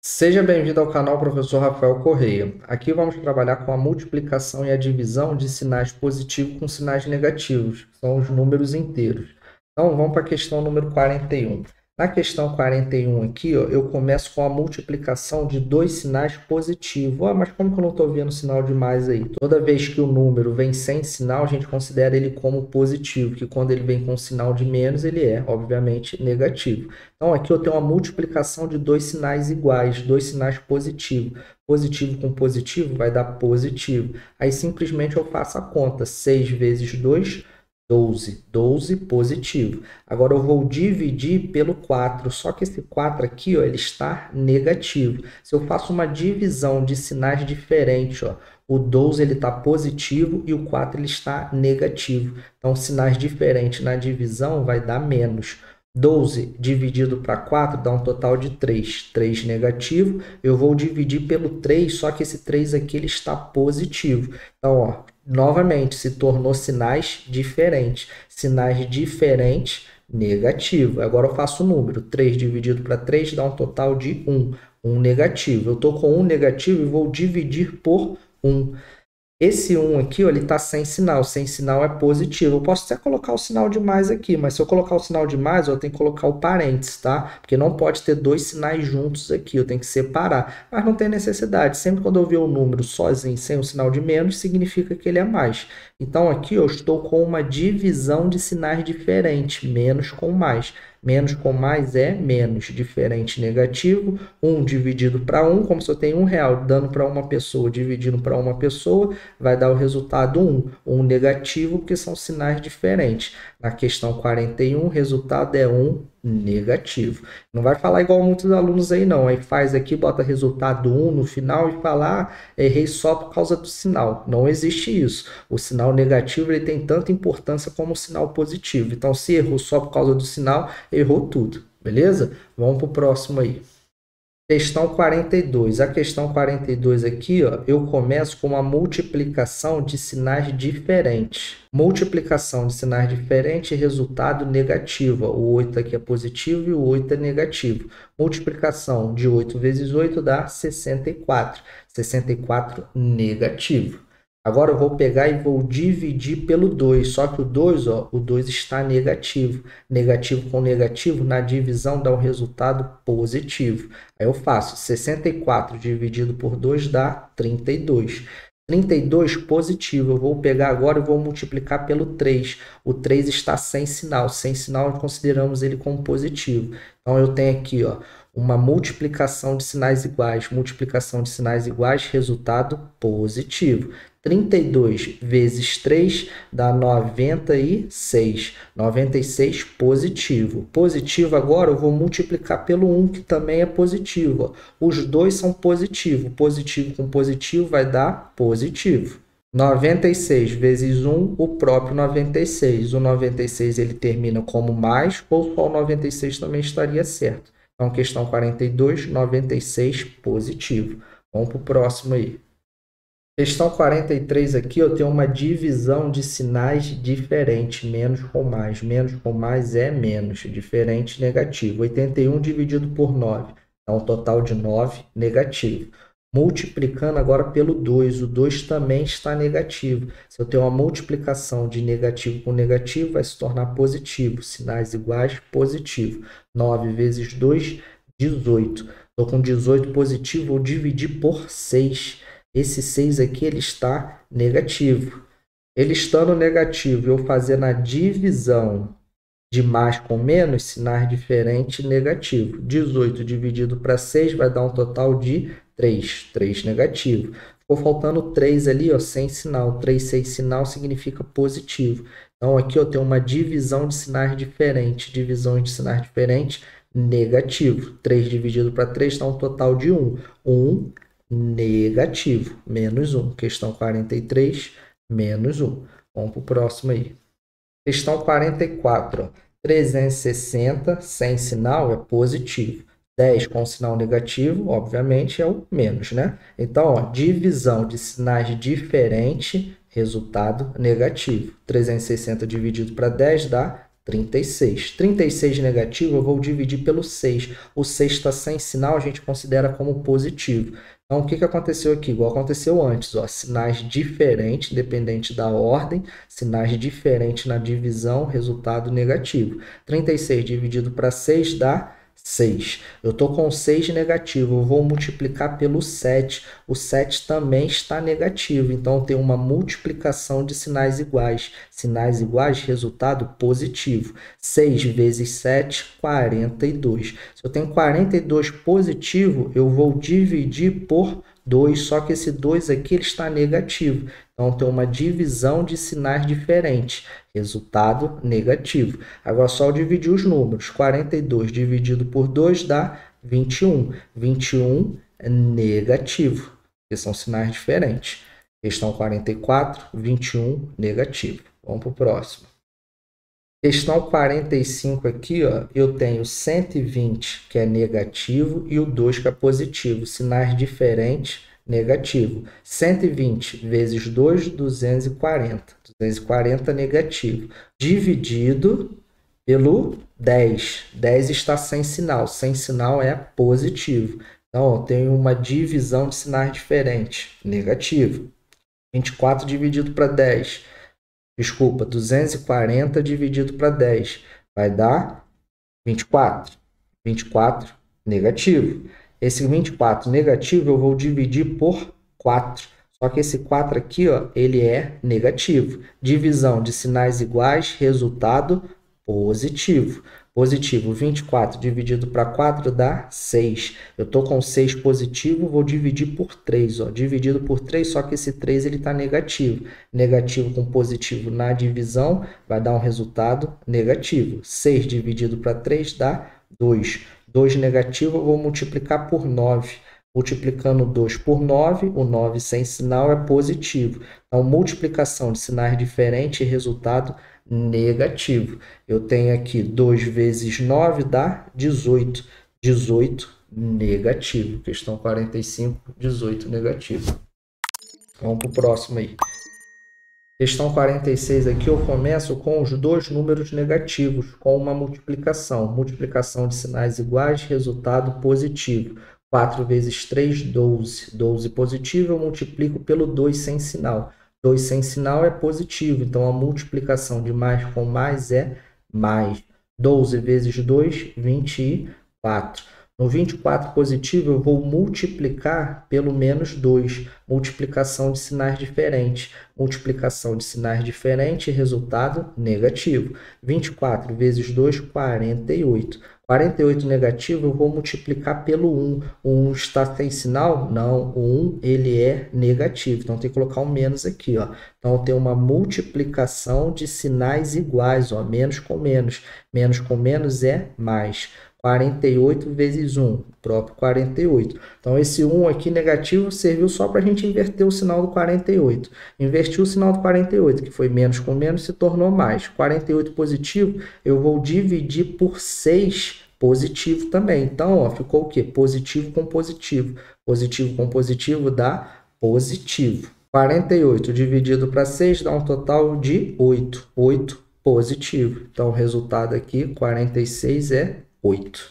Seja bem-vindo ao canal Professor Rafael Correia. Aqui vamos trabalhar com a multiplicação e a divisão de sinais positivos com sinais negativos, que são os números inteiros. Então, vamos para a questão número 41. Na questão 41 aqui, ó, eu começo com a multiplicação de dois sinais positivos. Mas como que eu não estou vendo sinal de mais aí? Toda vez que o número vem sem sinal, a gente considera ele como positivo, que quando ele vem com sinal de menos, ele é, obviamente, negativo. Então, aqui eu tenho uma multiplicação de dois sinais iguais, dois sinais positivos. Positivo com positivo vai dar positivo. Aí, simplesmente, eu faço a conta. 6 vezes 2, 12. 12 positivo. Agora, eu vou dividir pelo 4. Só que esse 4 aqui, ó, ele está negativo. Se eu faço uma divisão de sinais diferentes, ó, o 12 ele está positivo e o 4 ele está negativo. Então, sinais diferentes na divisão vai dar menos. 12 dividido para 4 dá um total de 3. 3 negativo. Eu vou dividir pelo 3, só que esse 3 aqui ele está positivo. Então, ó, novamente, se tornou sinais diferentes. Sinais diferentes, negativo. Agora eu faço o número. 3 dividido para 3 dá um total de 1. 1 negativo. Eu estou com 1 negativo e vou dividir por 1. Esse 1 aqui, ó, ele está sem sinal. Sem sinal é positivo. Eu posso até colocar o sinal de mais aqui, mas se eu colocar o sinal de mais, eu tenho que colocar o parênteses, tá? Porque não pode ter dois sinais juntos aqui, eu tenho que separar. Mas não tem necessidade. Sempre quando eu ver o número sozinho, sem o sinal de menos, significa que ele é mais. Então, aqui eu estou com uma divisão de sinais diferentes. Menos com mais. Menos com mais é menos, diferente, negativo. 1 dividido para 1, como se eu tenho R$1 dando para uma pessoa, dividindo para uma pessoa, vai dar o resultado 1. 1 negativo, porque são sinais diferentes. Na questão 41, o resultado é 1 negativo. Não vai falar igual muitos alunos aí, não. Aí faz aqui, bota resultado 1 no final e fala, errei só por causa do sinal. Não existe isso. O sinal negativo ele tem tanta importância como o sinal positivo. Então, se errou só por causa do sinal, errou tudo. Beleza? Vamos para o próximo aí. Questão 42. A questão 42 aqui, ó, eu começo com uma multiplicação de sinais diferentes. Multiplicação de sinais diferentes, resultado negativo. O 8 aqui é positivo e o 8 é negativo. Multiplicação de 8 vezes 8 dá 64. 64 negativo. Agora eu vou pegar e vou dividir pelo 2, só que o 2, ó, o 2 está negativo. Negativo com negativo, na divisão dá um resultado positivo. Aí eu faço 64 dividido por 2 dá 32. 32 positivo, eu vou pegar agora e vou multiplicar pelo 3. O 3 está sem sinal. Sem sinal, consideramos ele como positivo. Então, eu tenho aqui, ó, uma multiplicação de sinais iguais. Multiplicação de sinais iguais, resultado positivo. 32 vezes 3 dá 96. 96 positivo. Positivo agora eu vou multiplicar pelo 1, que também é positivo. Os dois são positivos. Positivo com positivo vai dar positivo. 96 vezes 1, o próprio 96. O 96 ele termina como mais, ou só o 96 também estaria certo. Então, questão 42, 96 positivo. Vamos para o próximo aí. Questão 43 aqui, eu tenho uma divisão de sinais diferentes, menos com mais. Menos com mais é menos, diferente, negativo. 81 dividido por 9, dá um total de 9, negativo. Multiplicando agora pelo 2, o 2 também está negativo. Se eu tenho uma multiplicação de negativo com negativo, vai se tornar positivo. Sinais iguais, positivo. 9 vezes 2, 18. Estou com 18 positivo, vou dividir por 6. Esse 6 aqui ele está negativo. Ele estando negativo, eu fazendo a divisão de mais com menos, sinais diferentes, negativo. 18 dividido para 6 vai dar um total de 3. 3 negativo. Ficou faltando 3 ali, ó, sem sinal. 3 sem sinal significa positivo. Então, aqui eu tenho uma divisão de sinais diferentes. Divisões de sinais diferentes, negativo. 3 dividido para 3 dá um total de 1. 1 negativo, menos 1. Questão 43, menos 1. Vamos para o próximo aí. Questão 44. 360 sem sinal é positivo. 10 com sinal negativo, obviamente, é o menos, né? Então, ó, divisão de sinais diferentes, resultado negativo. 360 dividido para 10 dá 36. 36 negativo, eu vou dividir pelo 6. O 6 está sem sinal, a gente considera como positivo. Então, o que aconteceu aqui? Igual aconteceu antes, ó, sinais diferentes, independente da ordem, sinais diferentes na divisão, resultado negativo. 36 dividido para 6 dá 6. Eu estou com 6 negativo, eu vou multiplicar pelo 7. O 7 também está negativo, então tem uma multiplicação de sinais iguais. Sinais iguais, resultado positivo. 6 vezes 7, 42. Se eu tenho 42 positivo, eu vou dividir por 2, só que esse 2 aqui ele está negativo. Então, tem uma divisão de sinais diferentes. Resultado negativo. Agora, só eu dividir os números. 42 dividido por 2 dá 21. 21 é negativo, porque são sinais diferentes. Questão 44, 21, negativo. Vamos para o próximo. Questão 45 aqui, ó, eu tenho 120, que é negativo, e o 2, que é positivo. Sinais diferentes, negativo. 120 vezes 2, 240. 240 negativo. Dividido pelo 10. 10 está sem sinal. Sem sinal é positivo. Então, ó, tenho uma divisão de sinais diferentes. Negativo. 24 dividido para 10. Desculpa, 240 dividido para 10. Vai dar 24. 24 negativo. Esse 24 negativo eu vou dividir por 4. Só que esse 4 aqui, ó, ele é negativo. Divisão de sinais iguais, resultado positivo. Positivo, 24 dividido para 4 dá 6. Eu estou com 6 positivo, vou dividir por 3. Ó. Dividido por 3, só que esse 3 está negativo. Negativo com positivo na divisão vai dar um resultado negativo. 6 dividido para 3 dá 2. 2 negativo, eu vou multiplicar por 9. Multiplicando 2 por 9, o 9 sem sinal é positivo. Então, multiplicação de sinais diferentes, resultado negativo. Eu tenho aqui 2 vezes 9 dá 18. 18 negativo. Questão 45, 18 negativo. Vamos para o próximo aí. Questão 46 aqui eu começo com os dois números negativos, com uma multiplicação. Multiplicação de sinais iguais, resultado positivo. 4 vezes 3, 12. 12 positivo, eu multiplico pelo 2 sem sinal. 2 sem sinal é positivo, então a multiplicação de mais com mais é mais. 12 vezes 2, 24. No 24 positivo, eu vou multiplicar pelo menos 2. Multiplicação de sinais diferentes. Multiplicação de sinais diferentes, resultado negativo. 24 vezes 2, 48. 48 negativo, eu vou multiplicar pelo 1. O 1 está sem sinal? Não, o 1 ele é negativo. Então, tem que colocar um menos aqui. Ó. Então, tem uma multiplicação de sinais iguais. Ó. Menos com menos. Menos com menos é mais. 48 vezes 1, próprio 48. Então, esse 1 aqui negativo serviu só para a gente inverter o sinal do 48. Invertiu o sinal do 48, que foi menos com menos, se tornou mais. 48 positivo, eu vou dividir por 6 positivo também. Então, ó, ficou o quê? Positivo com positivo. Positivo com positivo dá positivo. 48 dividido para 6 dá um total de 8. 8 positivo. Então, o resultado aqui, 46 é 8.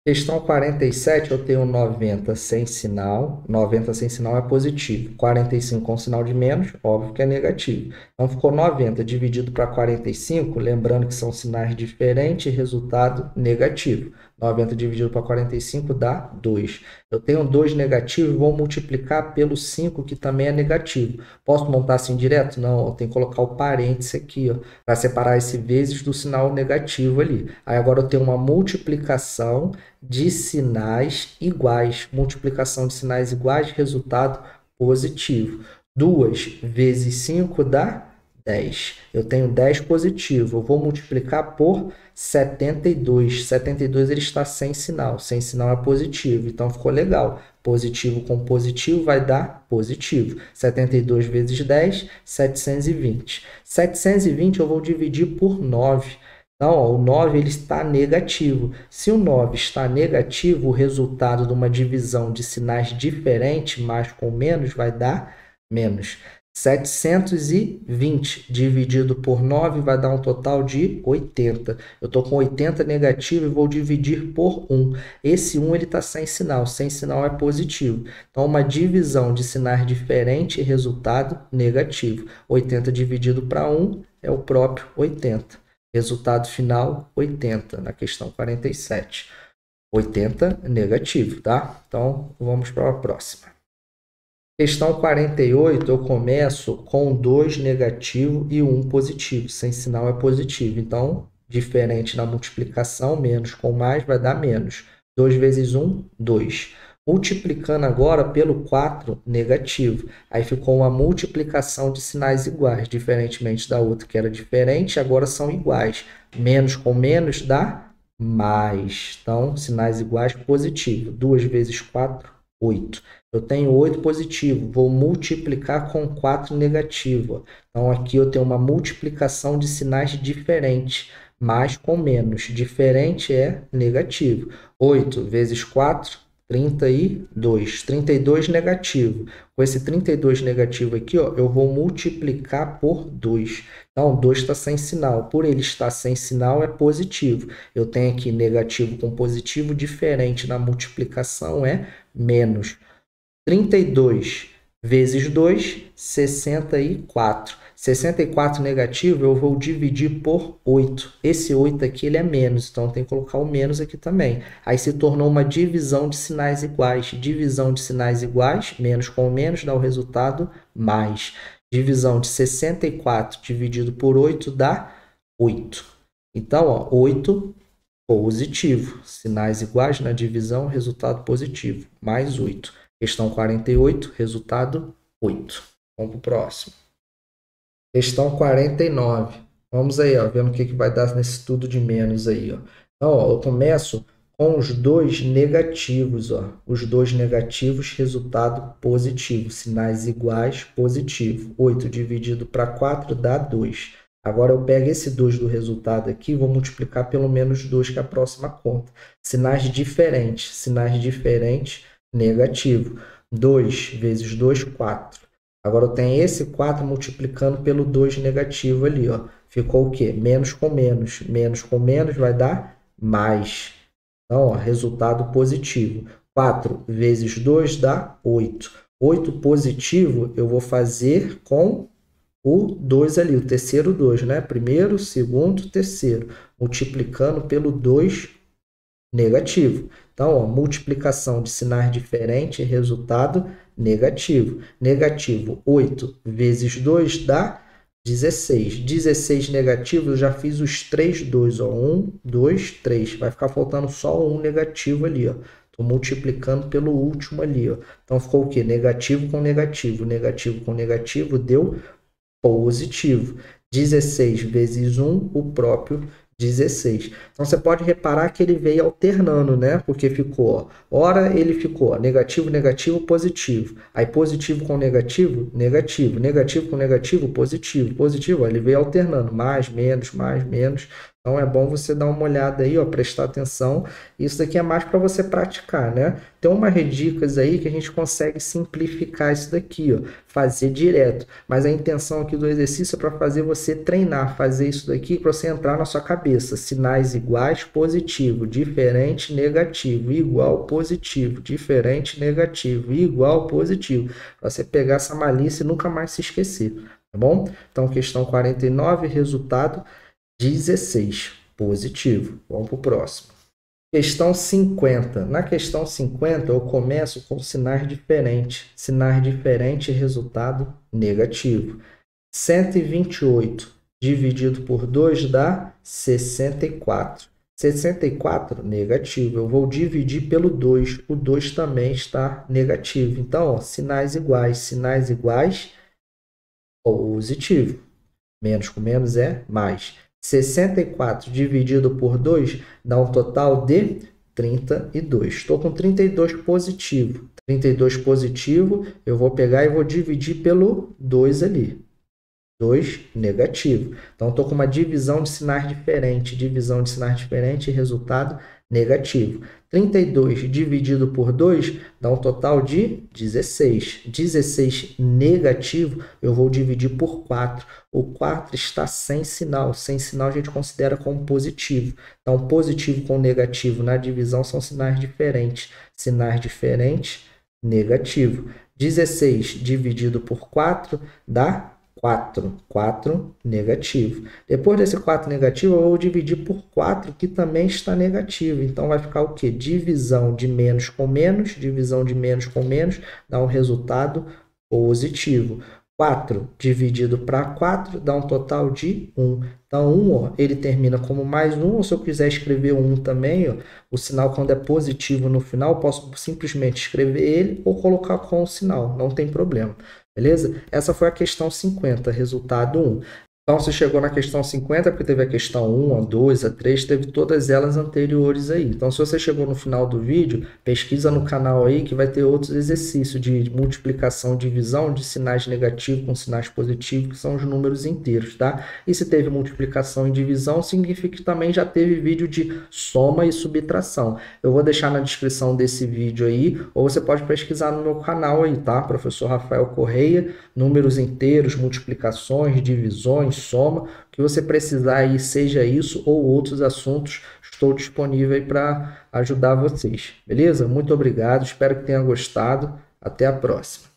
Questão 47, eu tenho 90 sem sinal. 90 sem sinal é positivo. 45 com sinal de menos, óbvio que é negativo. Então, ficou 90 dividido para 45, lembrando que são sinais diferentes, resultado negativo. 90 dividido para 45 dá 2. Eu tenho 2 negativo, vou multiplicar pelo 5, que também é negativo. Posso montar assim direto? Não, eu tenho que colocar o parêntese aqui, para separar esse vezes do sinal negativo ali. Aí agora eu tenho uma multiplicação de sinais iguais. Multiplicação de sinais iguais, resultado positivo. 2 vezes 5 dá 10. Eu tenho 10 positivo. Eu vou multiplicar por 72. 72 ele está sem sinal. Sem sinal é positivo. Então ficou legal. Positivo com positivo vai dar positivo. 72 vezes 10, 720. 720 eu vou dividir por 9. Então, ó, o 9 ele está negativo. Se o 9 está negativo, o resultado de uma divisão de sinais diferentes, mais com menos, vai dar menos. 720 dividido por 9 vai dar um total de 80. Eu estou com 80 negativo e vou dividir por 1. Esse 1 está sem sinal é positivo. Então, uma divisão de sinais diferentes, resultado negativo. 80 dividido para 1 é o próprio 80. Resultado final, 80, na questão 47. 80 negativo, tá? Então, vamos para a próxima. Questão 48, eu começo com 2 negativo e 1 positivo. Sem sinal é positivo. Então, diferente na multiplicação, menos com mais vai dar menos. 2 vezes 1, 2. Multiplicando agora pelo 4, negativo. Aí ficou uma multiplicação de sinais iguais, diferentemente da outra que era diferente, agora são iguais. Menos com menos dá mais. Então, sinais iguais, positivo. 2 vezes 4, 8. Eu tenho 8 positivo, vou multiplicar com 4 negativo. Então, aqui eu tenho uma multiplicação de sinais diferentes, mais com menos. Diferente é negativo. 8 vezes 4, 32. 32 negativo. Com esse 32 negativo aqui, ó, eu vou multiplicar por 2. Então, 2 está sem sinal. Por ele estar sem sinal, é positivo. Eu tenho aqui negativo com positivo, diferente na multiplicação é menos. 32 vezes 2, 64. 64 negativo eu vou dividir por 8. Esse 8 aqui ele é menos, então tem que colocar o menos aqui também. Aí se tornou uma divisão de sinais iguais. Divisão de sinais iguais, menos com menos dá o resultado mais. Divisão de 64 dividido por 8 dá 8. Então, ó, 8 positivo. Sinais iguais na divisão, resultado positivo. Mais 8. Questão 48, resultado 8. Vamos para o próximo. Questão 49. Vamos aí, ó, vendo o que vai dar nesse tudo de menos aí. Ó. Então, ó, eu começo com os 2 negativos. Ó. Os 2 negativos, resultado positivo. Sinais iguais, positivo. 8 dividido para 4 dá 2. Agora eu pego esse 2 do resultado aqui e vou multiplicar pelo menos 2, que é a próxima conta. Sinais diferentes, negativo. 2 vezes 2, 4. Agora eu tenho esse 4 multiplicando pelo 2 negativo ali, ó. Ficou o quê? Menos com menos. Menos com menos vai dar mais. Então, ó, resultado positivo. 4 vezes 2 dá 8. 8 positivo eu vou fazer com o 2 ali, o terceiro 2, né? Primeiro, segundo, terceiro. Multiplicando pelo 2 negativo. Então, ó, multiplicação de sinais diferentes, resultado negativo. Negativo, 8 vezes 2 dá 16. 16 negativo, eu já fiz os 3 2. Ó. 1, 2, 3. Vai ficar faltando só um negativo ali. Estou multiplicando pelo último ali. Ó. Então, ficou o quê? Negativo com negativo. Negativo com negativo deu positivo. 16 vezes 1, o próprio 16. Então, você pode reparar que ele veio alternando, né? Porque ficou, ó, ora ele ficou ó, negativo, negativo, positivo. Aí positivo com negativo, negativo. Negativo com negativo, positivo. Positivo, ó, ele veio alternando, mais, menos, mais, menos. Então, é bom você dar uma olhada aí, ó, prestar atenção. Isso daqui é mais para você praticar, né? Tem umas dicas aí que a gente consegue simplificar isso daqui, ó, fazer direto. Mas a intenção aqui do exercício é para fazer você treinar, fazer isso daqui para você entrar na sua cabeça. Sinais iguais, positivo, diferente, negativo, igual, positivo, diferente, negativo, igual, positivo. Para você pegar essa malícia e nunca mais se esquecer, tá bom? Então, questão 49, resultado 16, positivo. Vamos para o próximo. Questão 50. Na questão 50, eu começo com sinais diferentes. Sinais diferentes, resultado negativo. 128 dividido por 2 dá 64. 64, negativo. Eu vou dividir pelo 2. O 2 também está negativo. Então, ó, sinais iguais, positivo. Menos com menos é mais. 64 dividido por 2 dá um total de 32. Estou com 32 positivo. 32 positivo, eu vou pegar e vou dividir pelo 2 ali. 2 negativo. Então, estou com uma divisão de sinais diferente, resultado negativo. 32 dividido por 2 dá um total de 16. 16 negativo, eu vou dividir por 4. O 4 está sem sinal. Sem sinal a gente considera como positivo. Então, positivo com negativo na divisão são sinais diferentes. Sinais diferentes, negativo. 16 dividido por 4 dá 4. 4 negativo. Depois desse 4 negativo, eu vou dividir por 4, que também está negativo. Então, vai ficar o quê? Divisão de menos com menos, divisão de menos com menos, dá um resultado positivo. 4 dividido para 4 dá um total de 1. Então, 1, ó, ele termina como mais 1, ou se eu quiser escrever 1 também, ó, o sinal quando é positivo no final, eu posso simplesmente escrever ele ou colocar com o sinal, não tem problema. Beleza? Essa foi a questão 50, resultado 1. Então, você chegou na questão 50, porque teve a questão 1, a 2, a 3, teve todas elas anteriores aí. Então, se você chegou no final do vídeo, pesquisa no canal aí que vai ter outros exercícios de multiplicação e divisão de sinais negativos com sinais positivos, que são os números inteiros, tá? E se teve multiplicação e divisão, significa que também já teve vídeo de soma e subtração. Eu vou deixar na descrição desse vídeo aí, ou você pode pesquisar no meu canal aí, tá? Professor Rafael Correia, números inteiros, multiplicações, divisões, soma, o que você precisar aí, seja isso ou outros assuntos, estou disponível aí para ajudar vocês, beleza? Muito obrigado, espero que tenha gostado, até a próxima.